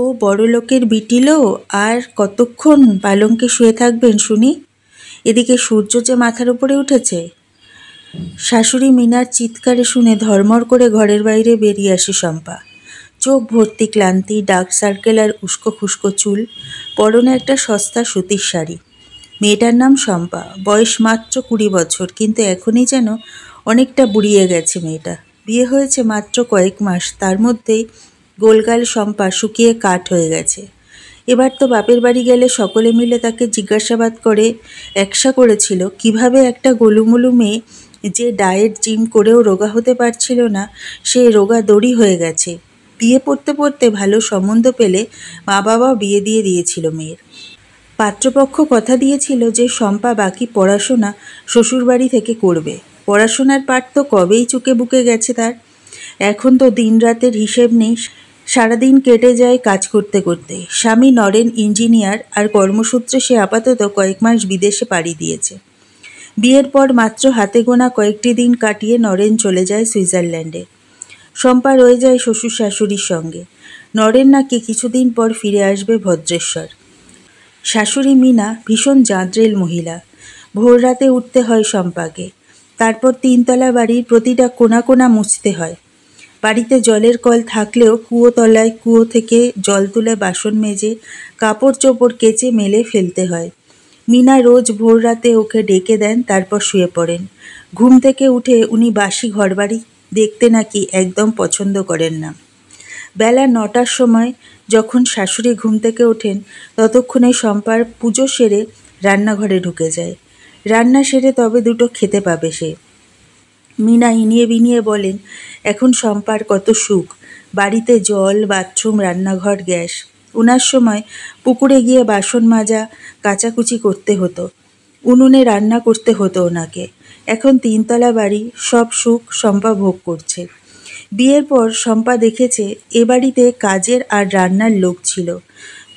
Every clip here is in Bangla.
ও বড়লোকের বিটিলো, আর কতক্ষণ পালঙ্কে শুয়ে থাকবেন শুনি? এদিকে সূর্য যে মাথার উপরে উঠেছে। শাশুড়ি মিনার চিৎকারে শুনে ধর্মর করে ঘরের বাইরে বেরিয়ে আসে শম্পা। চোখ ভর্তি ক্লান্তি, ডার্ক সার্কেল আর উস্কো খুস্কো চুল, পরনে একটা সস্তা সুতির শাড়ি। মেয়েটার নাম শম্পা, বয়স মাত্র 20 বছর, কিন্তু এখনই যেন অনেকটা বুড়িয়ে গেছে মেয়েটা। বিয়ে হয়েছে মাত্র কয়েক মাস, তার মধ্যেই গোলগাল শম্পা শুকিয়ে কাঠ হয়ে গেছে। এবার তো বাপের বাড়ি গেলে সকলে মিলে তাকে জিজ্ঞাসাবাদ করে একসা করেছিল কিভাবে একটা গোলুমোলু মেয়ে, যে ডায়েট জিম করেও রোগা হতে পারছিল না, সে রোগা দড়ি হয়ে গেছে। বিয়ে পড়তে পড়তে ভালো সম্বন্ধ পেলে মা বাবা বিয়ে দিয়ে দিয়েছিল মেয়ের। পাত্রপক্ষ কথা দিয়েছিল যে শম্পা বাকি পড়াশোনা শ্বশুরবাড়ি থেকে করবে। পড়াশোনার পাঠ তো কবেই চুকে বুকে গেছে তার। এখন তো দিন রাতের হিসেব নেই, সারাদিন কেটে যায় কাজ করতে করতে। স্বামী নরেন ইঞ্জিনিয়ার, আর কর্মসূত্রে সে আপাতত কয়েক মাস বিদেশে পাড়ি দিয়েছে। বিয়ের পর মাত্র হাতে গোনা কয়েকটি দিন কাটিয়ে নরেন চলে যায় সুইজারল্যান্ডে। শম্পা রয়ে যায় শ্বশুর শাশুড়ির সঙ্গে। নরেন নাকি কিছুদিন পর ফিরে আসবে ভদ্রেশ্বর। শাশুড়ি মিনা ভীষণ জাঁদরেল মহিলা। ভোর রাতে উঠতে হয় শম্পাকে, তারপর 3তলা বাড়ির প্রতিটা কোণা কোণা মুছতে হয়। বাড়িতে জলের কল থাকলেও কুয়োতলায় কুয়ো থেকে জল তুলে বাসন মেজে কাপড় চোপড় কেচে মেলে ফেলতে হয়। মিনা রোজ ভোর রাতে ওকে ডেকে দেন, তারপর শুয়ে পড়েন। ঘুম থেকে উঠে উনি বাসি ঘরবাড়ি দেখতে নাকি একদম পছন্দ করেন না। বেলা 9টার সময় যখন শাশুড়ি ঘুম থেকে ওঠেন, ততক্ষণে শম্পার পুজো সেরে রান্নাঘরে ঢুকে যায়। রান্না সেরে তবে দুটো খেতে পাবে সে। মিনা ইনিয়ে বিনিয়ে বলেন এখন শম্পার কত সুখ, বাড়িতে জল, বাথরুম, রান্নাঘর, গ্যাস। উনার সময় পুকুরে গিয়ে বাসন মাজা, কাচাকুচি করতে হতো, উনুনে রান্না করতে হতো ওনাকে। এখন 3তলা বাড়ি, সব সুখ শম্পা ভোগ করছে। বিয়ের পর শম্পা দেখেছে এ বাড়িতে কাজের আর রান্নার লোক ছিল।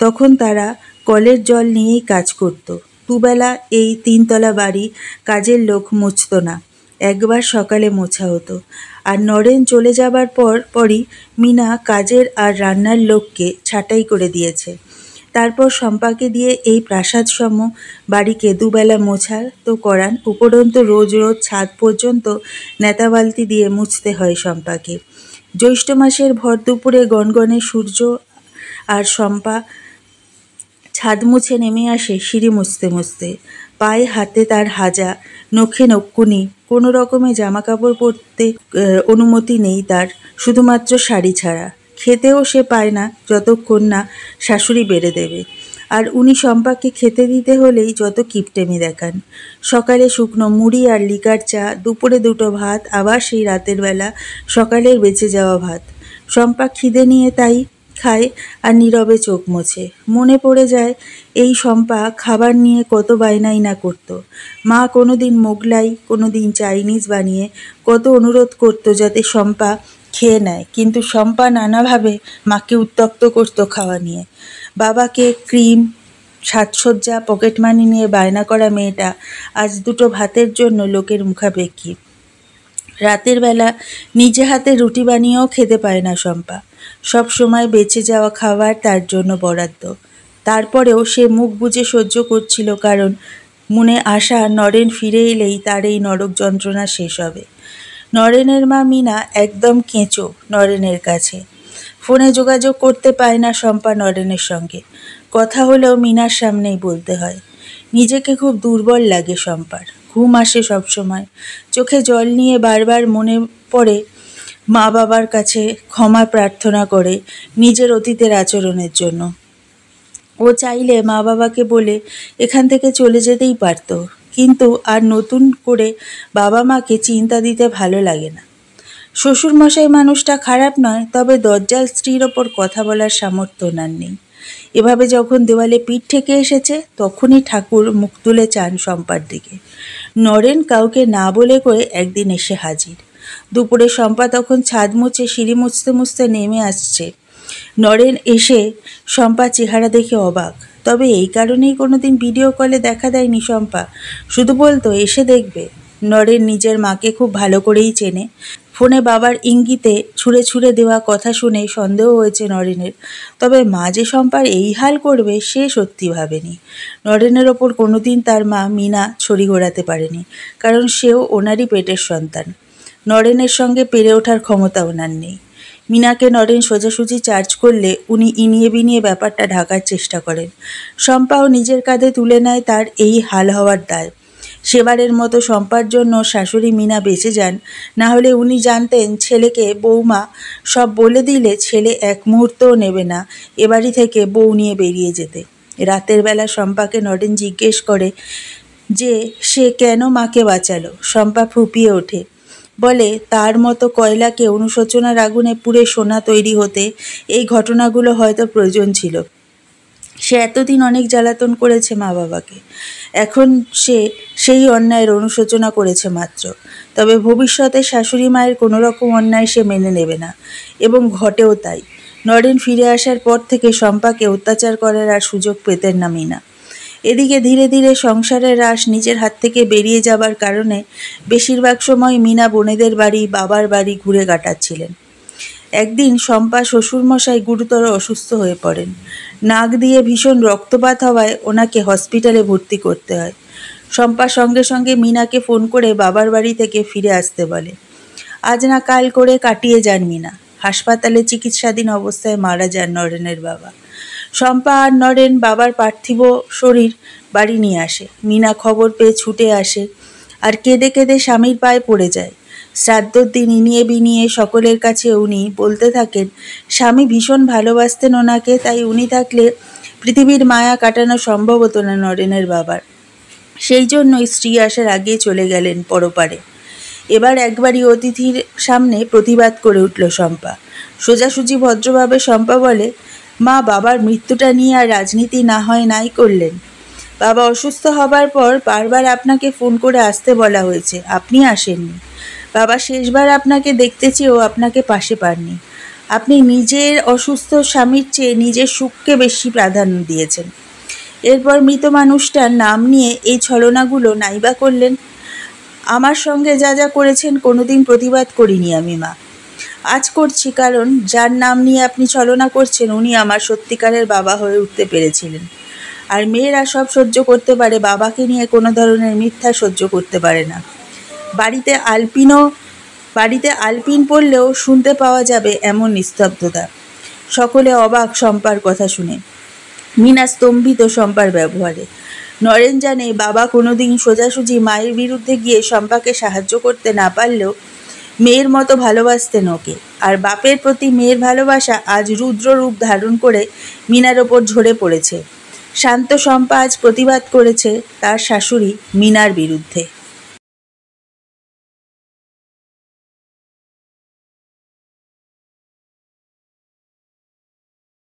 তখন তারা কলের জল নিয়েই কাজ করত। দুবেলা এই 3তলা বাড়ি কাজের লোক মুছত না, একবার সকালে মোছা হতো। আর নরেন চলে যাবার পরই মিনা কাজের আর রান্নার লোককে ছাঁটাই করে দিয়েছে। তারপর শম্পাকে দিয়ে এই প্রাসাদসম বাড়িকে দুবেলা মোছার তো করান, উপরন্তু রোজ রোজ ছাদ পর্যন্ত নেতা বালতি দিয়ে মুছতে হয় শম্পাকে। জ্যৈষ্ঠ মাসের ভর দুপুরে গনগনে সূর্য, আর শম্পা ছাদ মুছে নেমে আসে সিঁড়ি মুছতে মুছতে। পায়ে হাতে তার হাজা, নখে নক্ষুনি, কোনো রকমে জামা কাপড় পরতে অনুমতি নেই তার, শুধুমাত্র শাড়ি ছাড়া। খেতেও সে পায় না যতক্ষণ না শাশুড়ি বেড়ে দেবে। আর উনি শম্পাকে খেতে দিতে হলেই যত কিপটেমি দেখান। সকালে শুকনো মুড়ি আর লিকার চা, দুপুরে দুটো ভাত, আবার সেই রাতের বেলা সকালের বেঁচে যাওয়া ভাত। শম্পা খিদে নিয়ে তাই খায় আর নীরবে চোখ মোছে। মনে পড়ে যায় এই শম্পা খাবার নিয়ে কত বায়নাই না করত। মা কোনোদিন মোগলাই, কোনোদিন চাইনিজ বানিয়ে কত অনুরোধ করত যাতে শম্পা খেয়ে নেয়, কিন্তু শম্পা নানাভাবে মাকে উত্ত্যক্ত করত খাওয়া নিয়ে। বাবাকে ক্রিম, সাজসজ্জা, পকেট মানি নিয়ে বায়না করা মেয়েটা আজ দুটো ভাতের জন্য লোকের মুখাপেক্ষী। রাতের বেলা নিজে হাতে রুটি বানিয়েও খেতে পায় না শম্পা। সব সময় বেঁচে যাওয়া খাবার তার জন্য বরাদ্দ। তারপরেও সে মুখ বুজে সহ্য করছিল, কারণ মনে আশা নরেন ফিরে এলেই তার এই নরক যন্ত্রণা শেষ হবে। নরেনের মা মিনা একদম কেঁচো নরেনের কাছে। ফোনে যোগাযোগ করতে পায় না শম্পা নরেনের সঙ্গে। কথা হলেও মিনার সামনেই বলতে হয়। নিজেকে খুব দুর্বল লাগে শম্পার। ঘুম আসে সবসময়, চোখে জল নিয়ে বারবার মনে পড়ে মা বাবার কাছে ক্ষমা প্রার্থনা করে নিজের অতীতের আচরণের জন্য। ও চাইলে মা বাবাকে বলে এখান থেকে চলে যেতেই পারত, কিন্তু আর নতুন করে বাবা মাকে চিন্তা দিতে ভালো লাগে না। শ্বশুরমশাই মানুষটা খারাপ নয়, তবে দজ্জাল স্ত্রীর ওপর কথা বলার সামর্থ্য ওনার নেই। এভাবে যখন দেওয়ালে পিঠ ঠেকে এসেছে, তখনই ঠাকুর মুখ তুলে চান শম্পার দিকে। নরেন কাউকে না বলে কয়ে একদিন এসে হাজির। দুপুরে শম্পা তখন ছাদ মুছে সিঁড়ি মুছতে মুছতে নেমে আসছে। নরেন এসে শম্পার চেহারা দেখে অবাক, তবে এই কারণেই কোনোদিন ভিডিও কলে দেখা দেয়নি শম্পা, শুধু বলতো এসে দেখবে। নরেন নিজের মাকে খুব ভালো করেই চেনে, ফোনে বাবার ইঙ্গিতে ছুঁড়ে ছুঁড়ে দেওয়া কথা শুনে সন্দেহ হয়েছে নরেনের। তবে মা যে শম্পার এই হাল করবে সে সত্যি ভাবেনি। নরেনের ওপর কোনোদিন তার মা মিনা ছড়ি ঘোরাতে পারেনি, কারণ সেও ওনারই পেটের সন্তান। নরেনের সঙ্গে পেরে ওঠার ক্ষমতা ওনার নেই। মিনাকে নরেন সোজাসুজি চার্জ করলে উনি ইনিয়ে বিনিয়ে ব্যাপারটা ঢাকার চেষ্টা করেন। শম্পাও নিজের কাঁধে তুলে নেয় তার এই হাল হওয়ার দায়। সেবারের মতো শম্পার জন্য শাশুড়ি মিনা বেঁচে যান, না হলে উনি জানতেন ছেলেকে বৌমা সব বলে দিলে ছেলে এক মুহূর্তও নেবে না এ বাড়ি থেকে বউ নিয়ে বেরিয়ে যেতে। রাতের বেলা শম্পাকে নরেন জিজ্ঞেস করে যে সে কেন মাকে বাঁচালো। শম্পা ফুঁপিয়ে ওঠে, বলে তার মতো কয়লাকে অনুশোচনার আগুনে পুড়ে সোনা তৈরি হতে এই ঘটনাগুলো হয়তো প্রয়োজন ছিল। সে এতদিন অনেক জ্বালাতন করেছে মা বাবাকে, এখন সে সেই অন্যায়ের অনুশোচনা করেছে মাত্র। তবে ভবিষ্যতে শাশুড়ি মায়ের কোনো রকম অন্যায় সে মেনে নেবে না, এবং ঘটেও তাই। নরেন ফিরে আসার পর থেকে শম্পাকে অত্যাচার করার আর সুযোগ পেতেন না মিনা। এদিকে ধীরে ধীরে সংসারের রাশ নিজের হাত থেকে বেরিয়ে যাবার কারণে বেশিরভাগ সময় মিনা বোনেদের বাড়ি, বাবার বাড়ি ঘুরে কাটাচ্ছিলেন। একদিন শম্পা শ্বশুরমশাই গুরুতর অসুস্থ হয়ে পড়েন। নাক দিয়ে ভীষণ রক্তপাত হওয়ায় ওনাকে হসপিটালে ভর্তি করতে হয়। শম্পা সঙ্গে সঙ্গে মিনাকে ফোন করে বাবার বাড়ি থেকে ফিরে আসতে বলে। আজ না কাল করে কাটিয়ে যান মিনা। হাসপাতালে চিকিৎসাধীন অবস্থায় মারা যান নরেনের বাবা। শম্পা আর নরেন বাবার পার্থিব শরীর বাড়ি নিয়ে আসে। মিনা খবর পেয়ে ছুটে আসে আর কেঁদে কেঁদে স্বামীর পায়ে পড়ে যায়। শ্রাদ্ধর দিন ইনিয়ে বিনিয়ে সকলের কাছে উনি বলতে থাকেন স্বামী ভীষণ ভালোবাসতেন ওনাকে, তাই উনি থাকলে পৃথিবীর মায়া কাটানো সম্ভব হতো না নরেনের বাবার। সেই জন্যই স্ত্রী আসার আগেই চলে গেলেন পরপারে। এবার একবারই অতিথির সামনে প্রতিবাদ করে উঠল শম্পা। সোজাসুজি ভদ্রভাবে শম্পা বলে, মা বাবার মৃত্যুটা নিয়ে আর রাজনীতি না হয় নাই করলেন। বাবা অসুস্থ হবার পর বারবার আপনাকে ফোন করে আসতে বলা হয়েছে, আপনি আসেননি। বাবা শেষবার আপনাকে দেখতে চেয়েও আপনাকে পাশে পাননি। আপনি নিজের অসুস্থ স্বামীর চেয়ে নিজের সুখকে বেশি প্রাধান্য দিয়েছেন। এরপর মৃত মানুষটার নাম নিয়ে এই ছলনাগুলো নাইবা করলেন। আমার সঙ্গে যা যা করেছেন কোনোদিন প্রতিবাদ করিনি আমি মা। আজ করছি, কারণ যার নাম নিয়ে আপনি ছলনা করছেন উনি আমার সত্যিকারের বাবা হয়ে উঠতে পেরেছিলেন। আর মেয়েরা সব সহ্য করতে পারে, বাবাকে নিয়ে কোনো ধরনের মিথ্যা সহ্য করতে পারে না। বাড়িতে আলপিন পড়লেও শুনতে পাওয়া যাবে এমন নিস্তব্ধতা। সকলে অবাক শম্পার কথা শুনে। মিনা স্তম্ভিত শম্পার ব্যবহারে। নরেন জানে বাবা কোনোদিন সোজাসুজি মায়ের বিরুদ্ধে গিয়ে শম্পাকে সাহায্য করতে না পারলেও মেয়ের মতো ভালোবাসতেন ওকে। আর বাপের প্রতি মেয়ের ভালোবাসা আজ রুদ্র রূপ ধারণ করে মিনার ওপর ঝরে পড়েছে। শান্ত শম্পা আজ প্রতিবাদ করেছে তার শাশুড়ি মিনার বিরুদ্ধে।